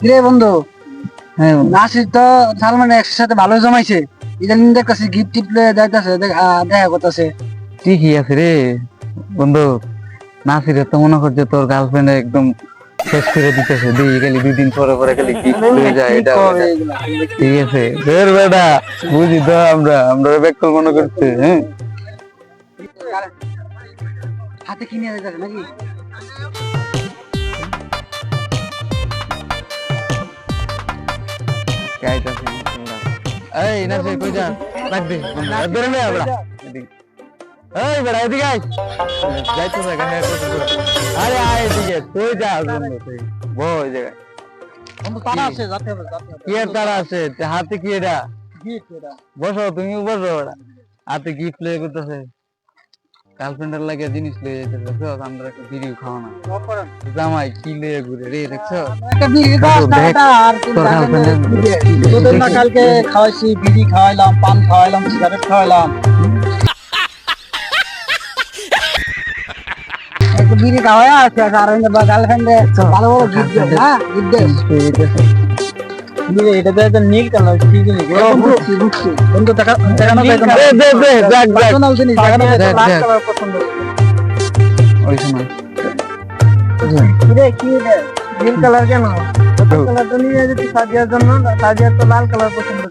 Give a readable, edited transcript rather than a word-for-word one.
কিরে বন্ধু, হ্যাঁ নাসির তো সালমানের এক্সের সাথে ভালো জমাইছে। ইদানিং দেখতেছি গিফট টিফট যাইতেছে, দেখা করতেছে। ঠিকই আছে রে বন্ধু। নাসিরের তো মনে করছে তোর গার্লফ্রেন্ড একদম শেষ করে দিতেছে, দিয়ে গেলি 2 দিন পরে পরে গেলি গিফট লয়ে যায় এটা ওটা। ঠিক আছে বের বেটা, বুঝি তো আমরা ব্যাক মনে করছে। হ্যাঁ হাতে কিনে যাইতেছে নাকি? গাইতাছে এই নাসির কই যা রাখ দে বের নে আমরা এই বেটা এদিকে আয়। যাইতো না কেন আরে আয় এদিকে তুই যা বন্ধু, তুই বই ওই জায়গায়। বন্ধু তারা আছে, যাতে হবে যাতে হবে। কি এর তারা আছে হাতে কি এটা? গিফট এটা। বসো তুমি বসো ওরা হাতে গিফট লয়ে করতেছে, গার্লফ্রেন্ডের লাগে জিনিস লয়ে যেতে দেখছো। আমরা একটা ভিডিও খাওয়া না জামাই কি লয়ে ঘুরে রে দেখছো। একটা বিড়ি দাও না এটা, আর তোর গার্লফ্রেন্ডের তোদের না কালকে খাওয়াইছি, বিড়ি খাওয়াইলাম, পান খাওয়াইলাম, সিগারেট খাওয়াইলাম। একটু বিড়ি খাওয়াই আছে, আর গার্লফ্রেন্ডে ভালো ভালো গিফট দেয় না, গিফট দেয়। এটা তো একটা নীল কালার, কি জিনিস? বুঝছি বুঝছি বন্ধু, টাকা টাকা না পাইতো না। দে দে দে ব্যাক ব্যাক পার্সোনাল জিনিস, টাকা না পাইতো, লাল দেখ। কালার পছন্দ। ওই সময় কি রে কি রে, নীল কালার কেন? লাল কালার তো নিয়ে যেতে সাজিয়ার জন্য, সাজিয়ার তো লাল কালার পছন্দ।